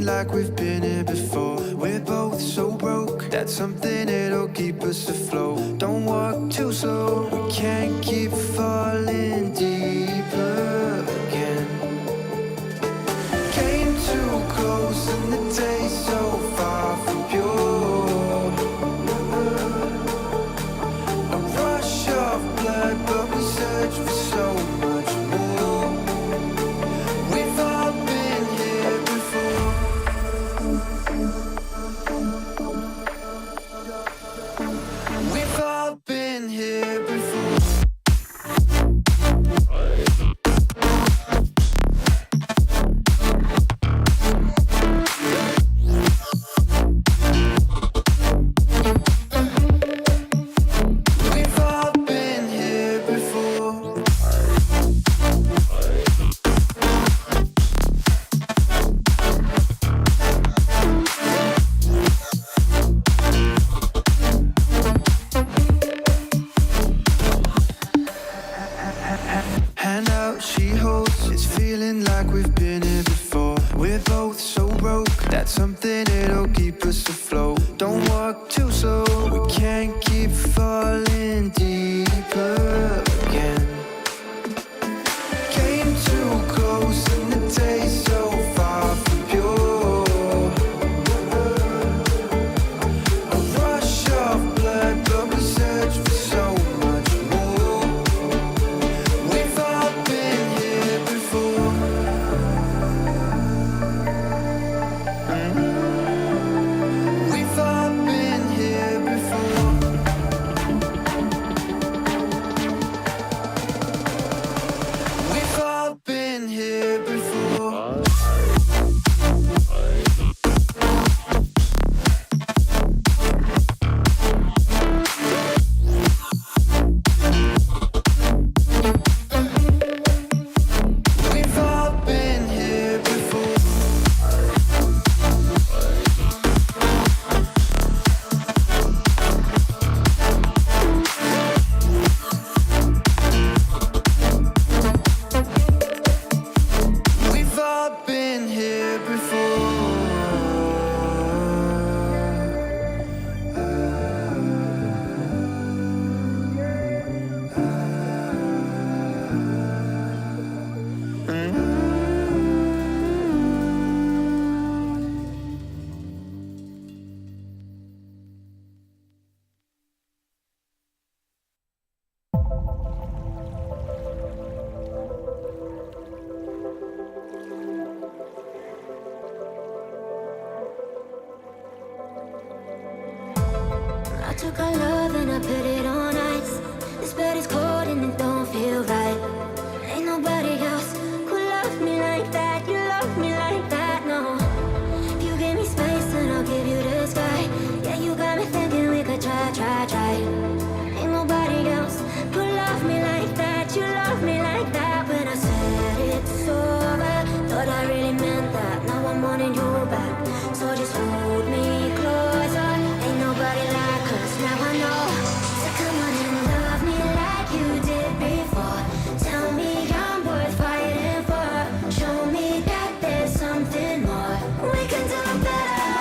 like we've been here before. We're both so broke, that's something that'll keep us afloat. Don't walk too slow, we can't keep falling deeper again. Came too close and the taste so far from pure. A rush of blood, but we search for so much more. We've all been here before. We've all been here before. We've all been here before. Hand out, she holds. It's feeling like we've been here before. We're both so broke, that's something that'll keep us afloat. Don't walk too slow, we can't keep falling deeper again. Came too close and the taste so far from pure. A rush of blood, but we search for so much more. We've all been here before. We've all been here before. We've all been here before. We've all been here before. We've all been here I took our love and I put it on ice. This bed is cold and it don't feel right. Ain't nobody else could love me like that. You love me like that, no. If you give me space, then I'll give you the sky. Yeah, you got me thinking we could try. Ain't nobody else could love me like that. You love me like that. When I said it's over, thought I really meant that. Now I'm wanting you back, so just hold me closer. Ain't nobody like us, now I know. So come on and love me like you did before. Tell me I'm worth fighting for. Show me that there's something more. We can do better.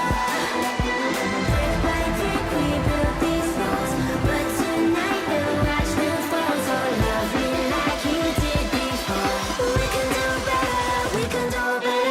Brick by brick we built these walls, but tonight we'll watch them fall. So love me like you did before. We can do better, we can do better.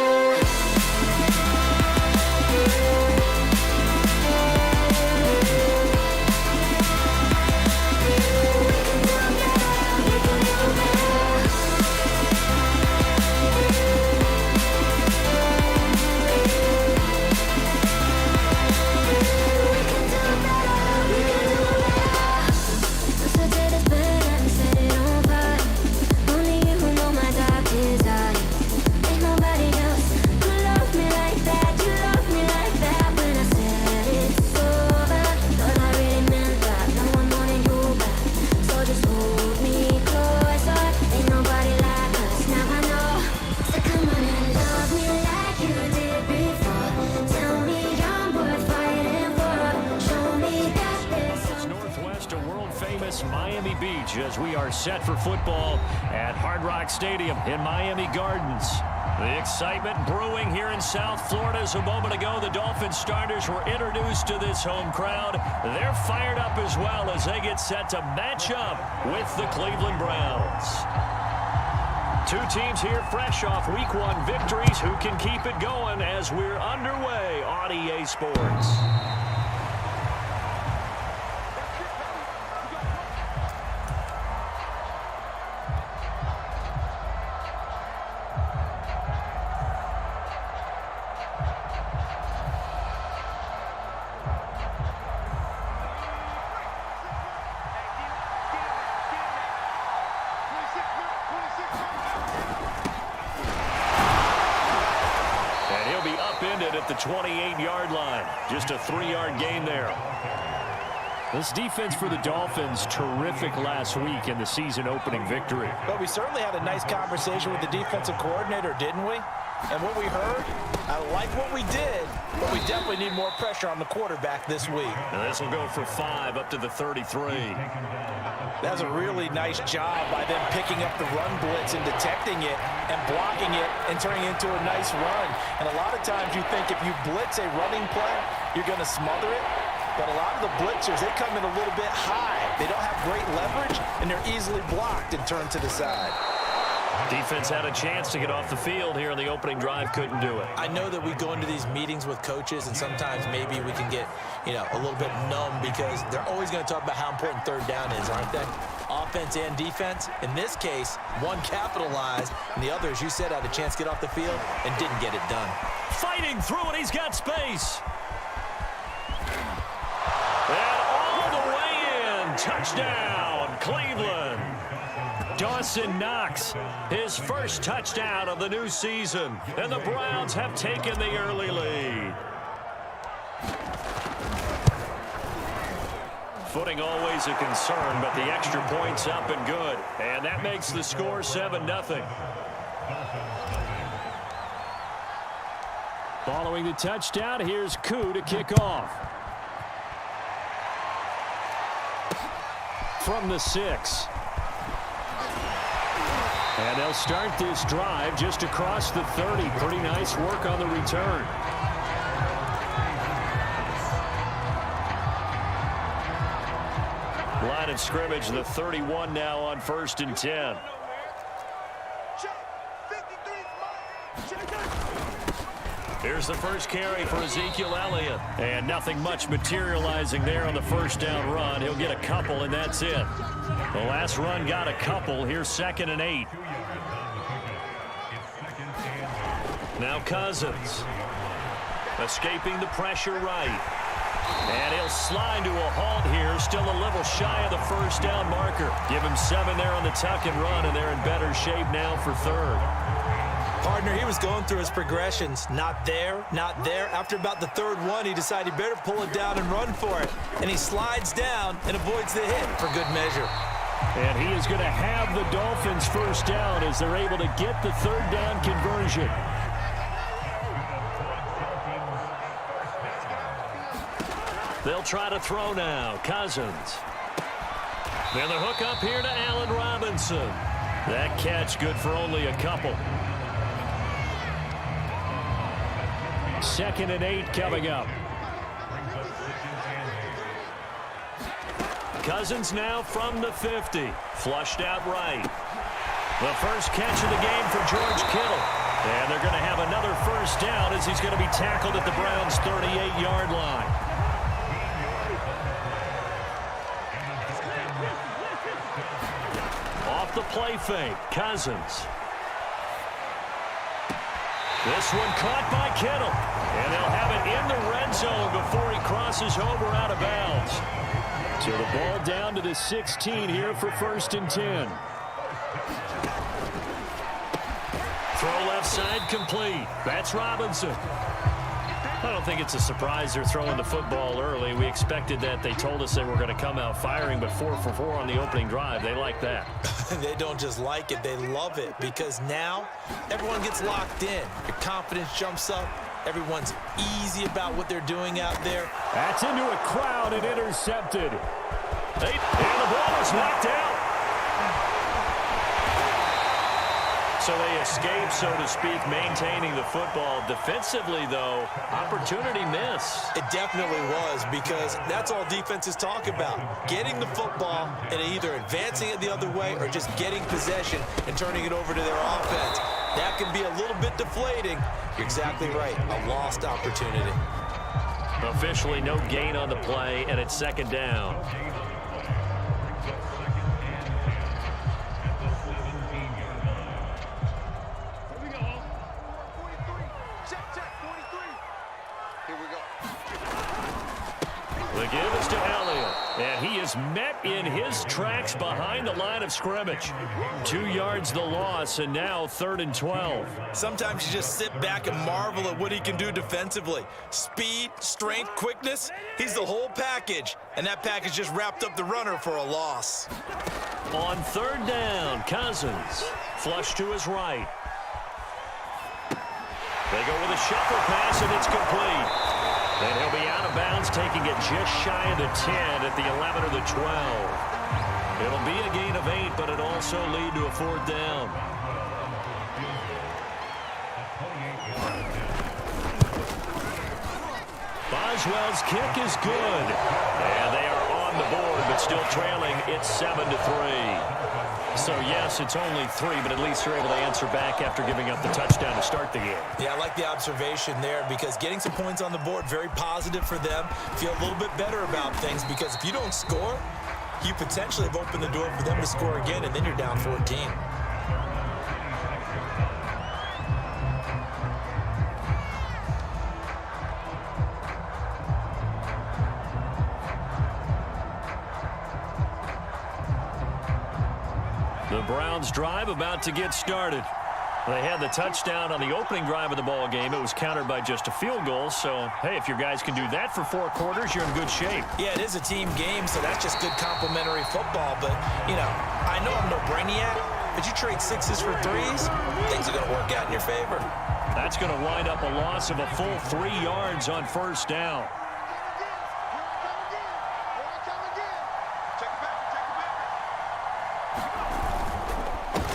Miami Beach as we are set for football at Hard Rock Stadium in Miami Gardens. The excitement brewing here in South Florida as a moment ago. The Dolphins starters were introduced to this home crowd. They're fired up as well as they get set to match up with the Cleveland Browns. Two teams here fresh off Week 1 victories. Who can keep it going as we're underway on EA Sports? At the 28-yard line. Just a 3-yard gain there. This defense for the Dolphins, terrific last week in the season-opening victory. But we certainly had a nice conversation with the defensive coordinator, didn't we? And what we heard, I like what we did, but we definitely need more pressure on the quarterback this week. And this will go for 5 up to the 33. That's a really nice job by them picking up the run blitz and detecting it and blocking it and turning it into a nice run. And a lot of times you think if you blitz a running play, you're going to smother it. But a lot of the blitzers, they come in a little bit high. They don't have great leverage, and they're easily blocked and turned to the side. Defense had a chance to get off the field here in the opening drive, couldn't do it. I know that we go into these meetings with coaches, and sometimes maybe we can get, a little bit numb because they're always going to talk about how important third down is, aren't they? Offense and defense. In this case, one capitalized, and the other, as you said, had a chance to get off the field and didn't get it done. Fighting through, and he's got space. And all the way in. Touchdown, Cleveland. Dawson Knox, his first touchdown of the new season. And the Browns have taken the early lead. Footing always a concern, but the extra point's up and good. And that makes the score 7-0. Following the touchdown, here's Koo to kick off. From the 6. And they'll start this drive just across the 30. Pretty nice work on the return. Line of scrimmage, the 31 now on 1st and 10. Here's the first carry for Ezekiel Elliott. And nothing much materializing there on the first down run. He'll get a couple, and that's it. The last run got a couple. Here's 2nd and 8. Now Cousins. Escaping the pressure right. And he'll slide to a halt here. Still a little shy of the first down marker. Give him 7 there on the tuck and run, and they're in better shape now for 3rd. Partner, he was going through his progressions. Not there, not there. After about the 3rd one, he decided he better pull it down and run for it. And he slides down and avoids the hit for good measure. And he is going to have the Dolphins first down as they're able to get the 3rd down conversion. They'll try to throw now. Cousins. And the hook up here to Allen Robinson. That catch good for only a couple. 2nd and 8 coming up. Cousins now from the 50. Flushed out right. The first catch of the game for George Kittle. And they're going to have another first down as he's going to be tackled at the Browns' 38-yard line. Off the play fake, Cousins. This one caught by Kittle. And they'll have it in the red zone before he crosses over out of bounds. So the ball down to the 16 here for 1st and 10. Throw left side complete. That's Robinson. I don't think it's a surprise they're throwing the football early. We expected that. They told us they were going to come out firing, but 4 for 4 on the opening drive. They like that. They don't just like it, they love it, because now everyone gets locked in. Your confidence jumps up. Everyone's easy about what they're doing out there. That's into a crowd and intercepted. And the ball is knocked out. So they escape, so to speak, maintaining the football. Defensively, though, opportunity miss. It definitely was, because that's all defenses talk about. Getting the football and either advancing it the other way or just getting possession and turning it over to their offense. That can be a little bit deflating. You're exactly right. A lost opportunity. Officially no gain on the play, and it's second down. The give is to Elliott, and he is met in his tracks behind the line of scrimmage. 2 yards the loss, and now 3rd and 12. Sometimes you just sit back and marvel at what he can do defensively. Speed, strength, quickness, he's the whole package. And that package just wrapped up the runner for a loss. On 3rd down, Cousins. Flush to his right. They go with a shuffle pass, and it's complete. And he'll be out of bounds, taking it just shy of the 10 at the 11 or the 12. It'll be a gain of 8, but it also lead to a 4th down. Boswell's kick is good. And they are on the board, but still trailing. It's 7-3. So, yes, it's only 3, but at least they're able to answer back after giving up the touchdown to start the game. Yeah, I like the observation there, because getting some points on the board, very positive for them. Feel a little bit better about things, because if you don't score, you potentially have opened the door for them to score again, and then you're down 14. The Browns drive about to get started. They had the touchdown on the opening drive of the ball game. It was countered by just a field goal. So, hey, if your guys can do that for 4 quarters, you're in good shape. Yeah, it is a team game, so that's just good complimentary football. But, you know, I know I'm no brainiac, but you trade 6s for 3s, things are going to work out in your favor. That's going to wind up a loss of a full 3 yards on 1st down.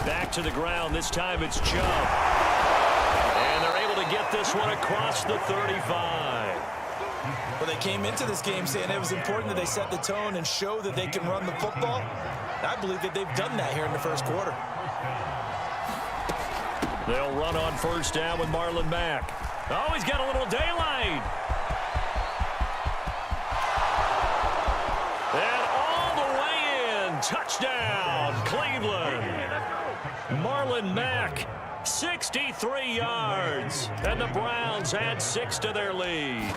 Back to the ground. This time it's Chubb. And they're able to get this one across the 35. Well, they came into this game saying it was important that they set the tone and show that they can run the football. And I believe that they've done that here in the 1st quarter. They'll run on 1st down with Marlon Mack. Oh, he's got a little daylight. And all the way in. Touchdown, Cleveland. Marlon Mack, 63 yards. And the Browns add 6 to their lead.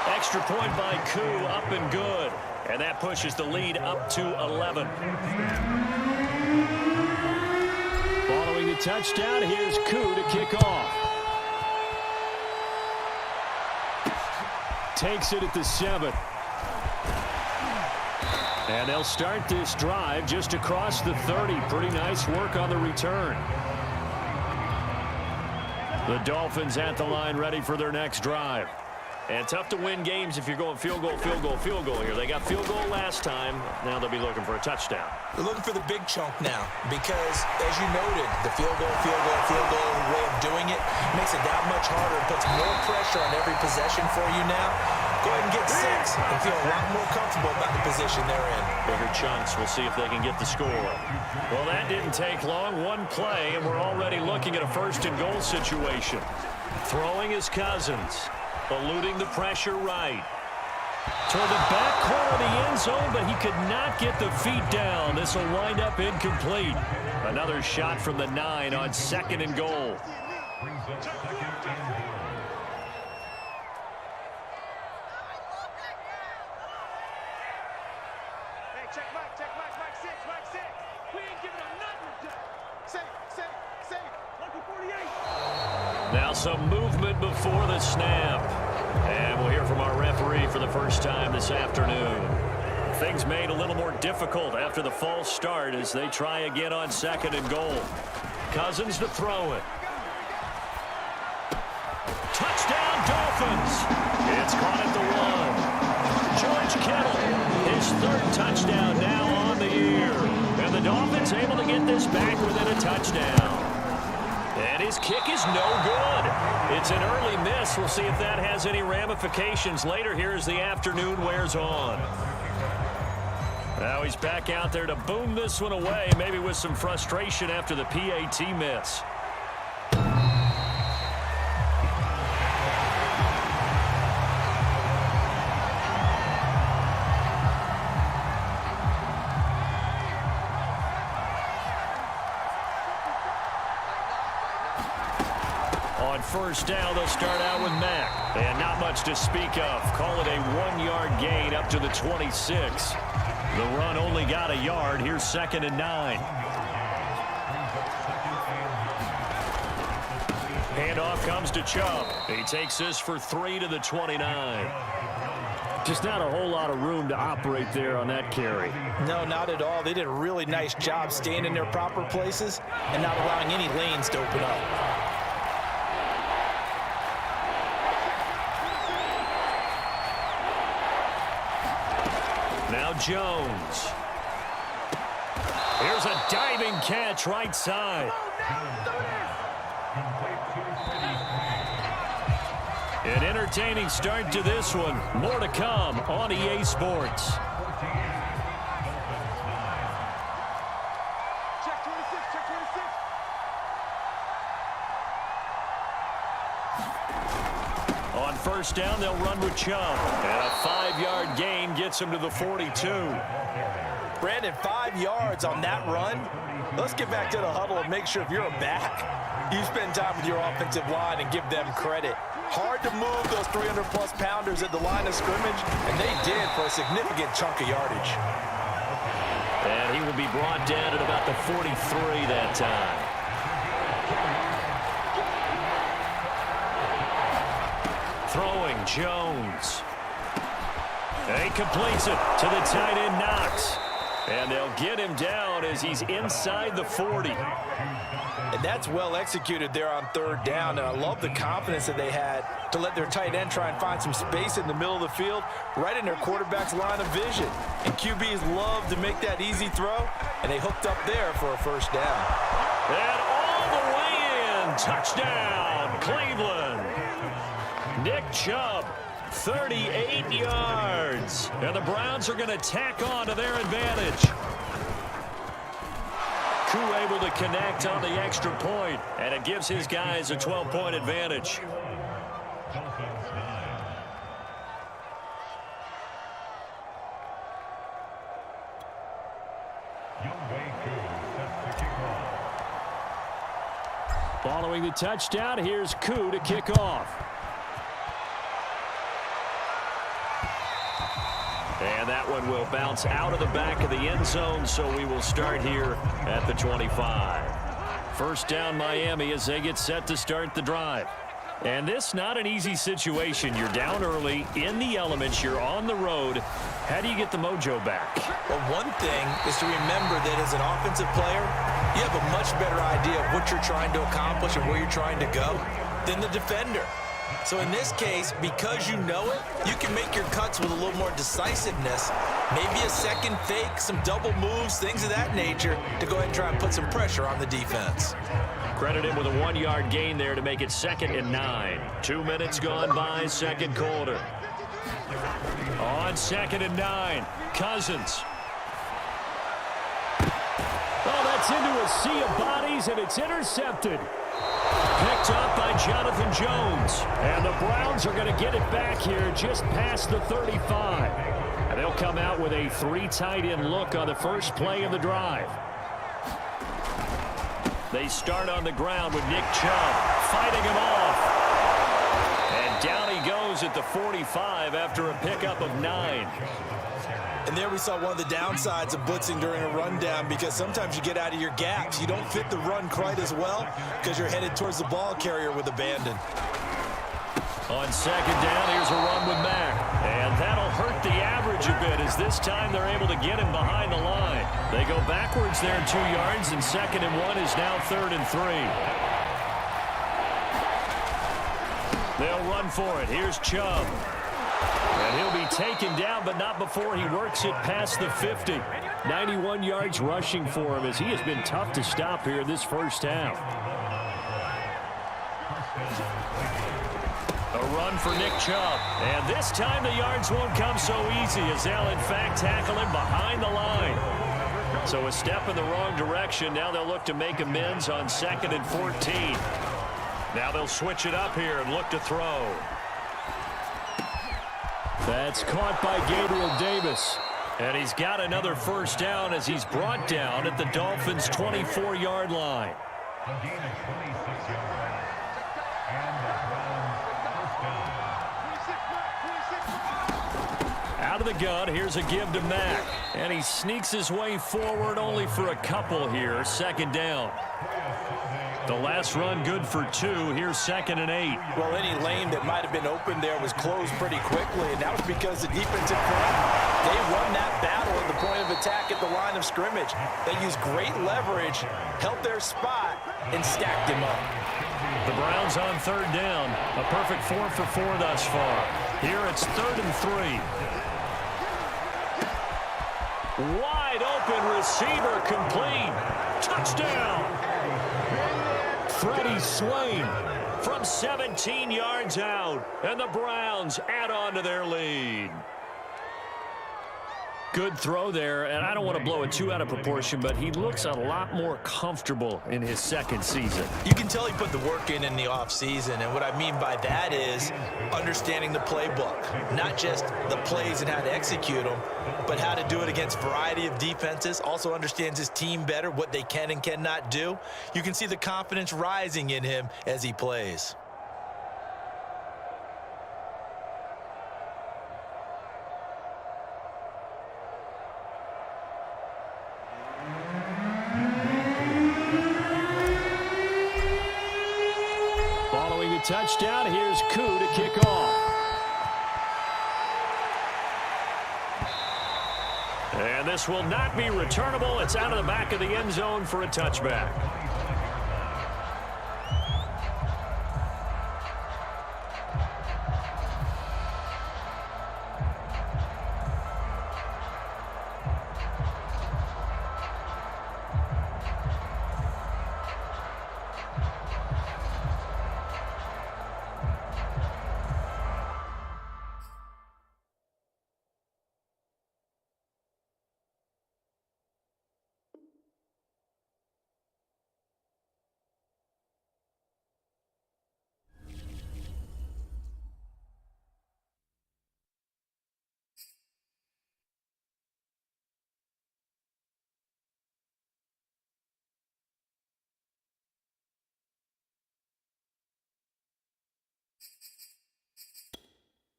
Extra point by Koo, up and good. And that pushes the lead up to 11. Following the touchdown, here's Koo to kick off. Takes it at the 7. And they'll start this drive just across the 30. Pretty nice work on the return. The Dolphins at the line, ready for their next drive. And tough to win games if you're going field goal, field goal, field goal here. They got field goal last time. Now they'll be looking for a touchdown. They're looking for the big chunk now because, as you noted, the field goal way of doing it makes it that much harder. It puts more pressure on every possession for you now. Go ahead and get 6 and feel a lot more comfortable about the position they're in. Bigger chunks. We'll see if they can get the score. Well, that didn't take long. One play, and we're already looking at a 1st and goal situation. Throwing is Cousins. Eluding the pressure right. Toward the back corner of the end zone, but he could not get the feet down. This will wind up incomplete. Another shot from the 9 on 2nd and goal. Now some movement before the snap. And we'll hear from our referee for the first time this afternoon. Things made a little more difficult after the false start as they try again on 2nd and goal. Cousins to throw it. Touchdown, Dolphins. It's caught at the 1. George Kittle, his 3rd touchdown now on the year. And And the Dolphins able to get this back within a touchdown. And his kick is no good. It's an early miss. We'll see if that has any ramifications later here as the afternoon wears on. Now he's back out there to boom this one away, maybe with some frustration after the PAT miss. On first down, they'll start out with Mack. And not much to speak of. Call it a 1-yard gain up to the 26. The run only got a yard. Here's 2nd and 9. Handoff comes to Chubb. He takes this for 3 to the 29. Just not a whole lot of room to operate there on that carry. No, not at all. They did a really nice job staying in their proper places and not allowing any lanes to open up. Now Jones. Here's a diving catch right side. An entertaining start to this one. More to come on EA Sports. Check 26, check 26. On first down, they'll run with Chubb. And a 5-yard gain gets him to the 42. Brandon, 5 yards on that run. Let's get back to the huddle and make sure if you're a back, you spend time with your offensive line and give them credit. Hard to move those 300-plus pounders at the line of scrimmage, and they did for a significant chunk of yardage. And he will be brought down at about the 43 that time. Throwing Jones. And he completes it to the tight end Knox. And they'll get him down as he's inside the 40. And that's well executed there on third down. And I love the confidence that they had to let their tight end try and find some space in the middle of the field, right in their quarterback's line of vision. And QBs love to make that easy throw, and they hooked up there for a first down. And all the way in. Touchdown, Cleveland. Nick Chubb, 38 yards. And the Browns are going to tack on to their advantage. Koo able to connect on the extra point, and it gives his guys a 12-point advantage. Following the touchdown, here's Koo to kick off. And that one will bounce out of the back of the end zone, so we will start here at the 25. First down, Miami, as they get set to start the drive. And this not an easy situation. You're down early, in the elements, you're on the road. How do you get the mojo back? Well, one thing is to remember that as an offensive player, you have a much better idea of what you're trying to accomplish and where you're trying to go than the defender. So in this case, because you know it, you can make your cuts with a little more decisiveness, maybe a second fake, some double moves, things of that nature, to go ahead and try and put some pressure on the defense. Credit him with a 1-yard gain there to make it 2nd and 9. 2 minutes gone by, second quarter. On 2nd and 9, Cousins. Oh, that's into a sea of bodies, and it's intercepted. Picked up by Jonathan Jones. And the Browns are going to get it back here just past the 35. And they'll come out with a 3 tight end look on the first play of the drive. They start on the ground with Nick Chubb fighting him off. And down he goes at the 45 after a pickup of 9. And there we saw one of the downsides of blitzing during a rundown, because sometimes you get out of your gaps. You don't fit the run quite as well because you're headed towards the ball carrier with abandon. On 2nd down, here's a run with Mack. And that'll hurt the average a bit, as this time they're able to get him behind the line. They go backwards there 2 yards, and 2nd and 1 is now 3rd and 3. They'll run for it. Here's Chubb. And he'll be taken down, but not before he works it past the 50. 91 yards rushing for him as he has been tough to stop here this first half. A run for Nick Chubb. And this time the yards won't come so easy as they'll in fact tackle him behind the line. So a step in the wrong direction. Now they'll look to make amends on 2nd and 14. Now they'll switch it up here and look to throw. That's caught by Gabriel Davis. And he's got another first down as he's brought down at the Dolphins' 24-yard line. Out of the gun, here's a give to Mack. And he sneaks his way forward only for a couple here. 2nd down. The last run good for 2. Here's 2nd and 8. Well, any lane that might have been open there was closed pretty quickly, and that was because the defensive front, they won that battle at the point of attack at the line of scrimmage. They used great leverage, held their spot, and stacked him up. The Browns on 3rd down. A perfect 4 for 4 thus far. Here it's 3rd and 3. Wide open receiver complete. Touchdown. Freddie Swain from 17 yards out. And the Browns add on to their lead. Good throw there, and I don't want to blow it too out of proportion, but he looks a lot more comfortable in his 2nd season. You can tell he put the work in the offseason, and what I mean by that is understanding the playbook. Not just the plays and how to execute them, but how to do it against a variety of defenses. Also understands his team better, what they can and cannot do. You can see the confidence rising in him as he plays. Touchdown. Here's Koo to kick off. And this will not be returnable. It's out of the back of the end zone for a touchback.